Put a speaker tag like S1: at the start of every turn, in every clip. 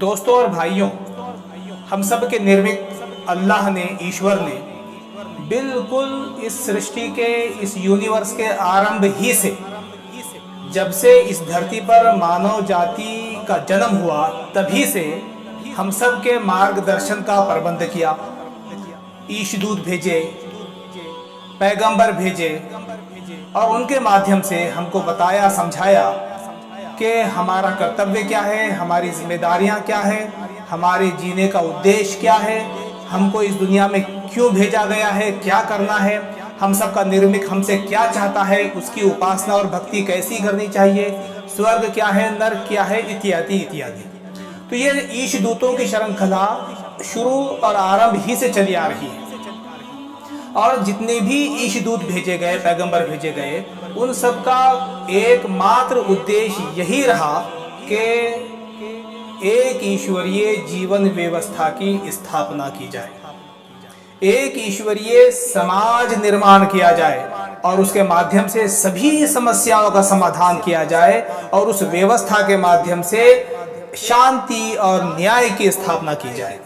S1: दोस्तों और भाइयों, हम सब के निर्मित अल्लाह ने, ईश्वर ने बिल्कुल इस सृष्टि के, इस यूनिवर्स के आरंभ ही से, जब से इस धरती पर मानव जाति का जन्म हुआ तभी से हम सब के मार्गदर्शन का प्रबंध किया। ईशदूत भेजे, पैगंबर भेजे और उनके माध्यम से हमको बताया, समझाया कि हमारा कर्तव्य क्या है, हमारी जिम्मेदारियां क्या है, हमारे जीने का उद्देश्य क्या है, हमको इस दुनिया में क्यों भेजा गया है, क्या करना है, हम सब का निर्मित हमसे क्या चाहता है, उसकी उपासना और भक्ति कैसी करनी चाहिए, स्वर्ग क्या है, नर्क क्या है, इत्यादि इत्यादि। तो ये ईश दूतों की श्रृंखला शुरू और आरंभ ही से चली आ रही है। और जितने भी ईश दूत भेजे गए, पैगंबर भेजे गए, उन सब का एकमात्र उद्देश्य यही रहा कि एक ईश्वरीय जीवन व्यवस्था की स्थापना की जाए, एक ईश्वरीय समाज निर्माण किया जाए और उसके माध्यम से सभी समस्याओं का समाधान किया जाए और उस व्यवस्था के माध्यम से शांति और न्याय की स्थापना की जाए।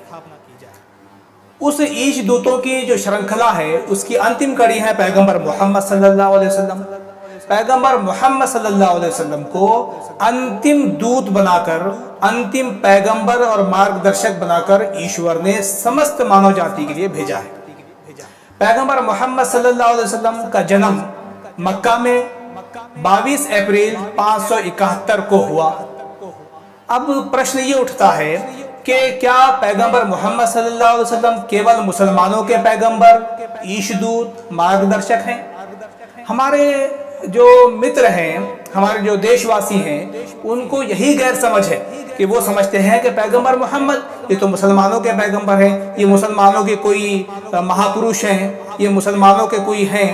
S1: उस ईश दूतों की जो श्रृंखला है उसकी अंतिम कड़ी है पैगंबर मोहम्मद सल्लल्लाहु अलैहि वसल्लम। पैगंबर मोहम्मद सल्लल्लाहु अलैहि वसल्लम को अंतिम दूत बनाकर, अंतिम पैगंबर और मार्गदर्शक बनाकर ईश्वर ने समस्त मानव जाति के लिए भेजा है। पैगंबर मोहम्मद सल्लल्लाहु अलैहि वसल्लम का जन्म मक्का में 22 अप्रैल 571 को हुआ। अब प्रश्न ये उठता है कि क्या पैगंबर मोहम्मद सल्लल्लाहु अलैहि वसल्लम केवल मुसलमानों के पैगंबर, ईशदूत, मार्गदर्शक हैं? हमारे जो मित्र हैं, हमारे जो देशवासी हैं, उनको यही गैर समझ है कि वो समझते हैं कि पैगंबर मोहम्मद ये तो मुसलमानों के पैगंबर हैं, ये मुसलमानों के कोई महापुरुष हैं, ये मुसलमानों के कोई हैं।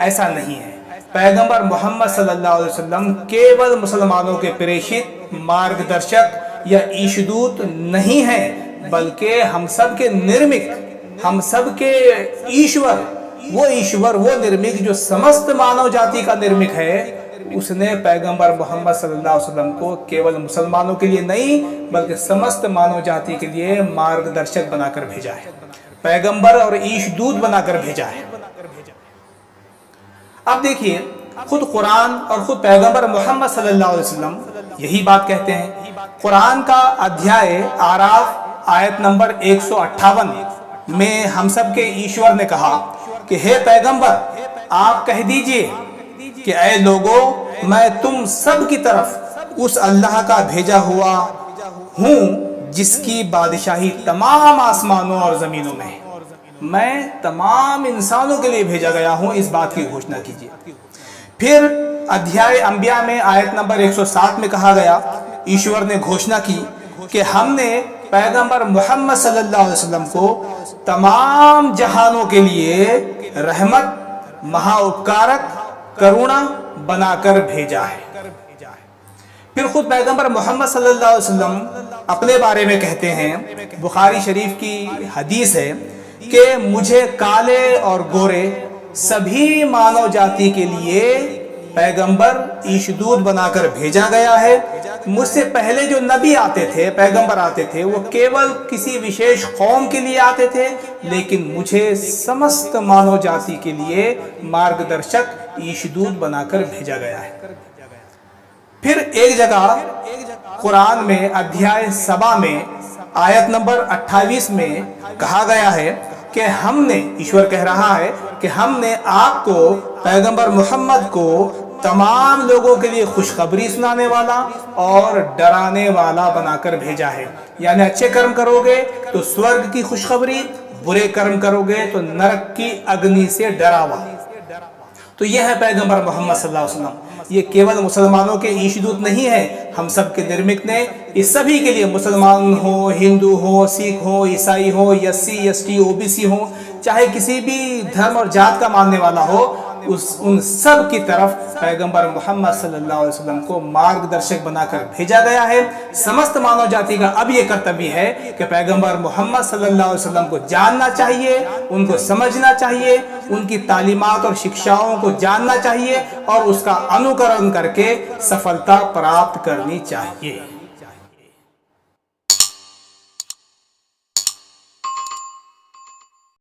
S1: ऐसा नहीं है। पैगंबर मोहम्मद सल्लल्लाहु अलैहि वसल्लम केवल मुसलमानों के प्रेषित, मार्गदर्शक या ईशदूत नहीं है, बल्कि हम सब के निर्मित, हम सब के ईश्वर, वो निर्मित जो समस्त मानव जाति का निर्मित है, उसने पैगंबर मोहम्मद सल्लल्लाहु अलैहि वसल्लम को केवल मुसलमानों के लिए नहीं बल्कि समस्त मानव जाति के लिए मार्गदर्शक बनाकर भेजा है, पैगंबर और ईशदूत बनाकर भेजा है। अब देखिए, खुद कुरान और खुद पैगंबर मोहम्मद सल्लल्लाहु अलैहि वसल्लम यही बात कहते हैं। कुरान का अध्याय आराफ आयत नंबर 158 में हम सब के ईश्वर ने कहा कि हे पैगंबर, आप कह दीजिए कि ऐ लोगों, मैं तुम सब की तरफ उस अल्लाह का भेजा हुआ हूँ जिसकी बादशाही तमाम आसमानों और जमीनों में है। मैं तमाम इंसानों के लिए भेजा गया हूँ, इस बात की घोषणा कीजिए। फिर अध्याय अंबिया में आयत नंबर 107 में कहा गया, ईश्वर ने घोषणा की कि हमने पैगंबर मोहम्मद सल्लल्लाहु अलैहि वसल्लम को तमाम जहानों के लिए रहमत, महाउपकारक, करुणा बनाकर भेजा है। फिर खुद पैगंबर मोहम्मद सल्लल्लाहु अलैहि वसल्लम अपने बारे में कहते हैं, बुखारी शरीफ की हदीस है कि मुझे काले और गोरे सभी मानव जाति के लिए पैगंबर, ईशदूत बनाकर भेजा गया है। मुझसे पहले जो नबी आते थे, पैगंबर आते थे, वो केवल किसी विशेष कौम के लिए आते थे, लेकिन मुझे समस्त मानव जाति के लिए मार्गदर्शक, ईशदूत बनाकर भेजा गया है। फिर एक जगह कुरान में अध्याय 7 में आयत नंबर 28 में कहा गया है कि हमने, ईश्वर कह रहा है कि हमने आपको, पैगंबर मोहम्मद को तमाम लोगों के लिए खुशखबरी सुनाने वाला और डराने वाला बनाकर भेजा है। यानी अच्छे कर्म करोगे तो स्वर्ग की खुशखबरी, बुरे कर्म करोगे तो नरक की अग्नि से डरावा। तो यह है पैगंबर मोहम्मद सल्लल्लाहु अलैहि वसल्लम। ये केवल मुसलमानों के ईशदूत नहीं है, हम सब के निर्मित ने इस सभी के लिए, मुसलमान हो, हिंदू हो, सिख हो, ईसाई हो, एससी, एसटी, ओबीसी हो, चाहे किसी भी धर्म और जात का मानने वाला हो, उन सब की तरफ पैगंबर मोहम्मद सल्लल्लाहु अलैहि वसल्लम को मार्गदर्शक बनाकर भेजा गया है। समस्त मानव जाति का अब ये कर्तव्य है कि पैगंबर मोहम्मद सल्लल्लाहु अलैहि वसल्लम को जानना चाहिए, उनको समझना चाहिए, उनकी तालीमात और शिक्षाओं को जानना चाहिए और उसका अनुकरण करके सफलता प्राप्त करनी चाहिए।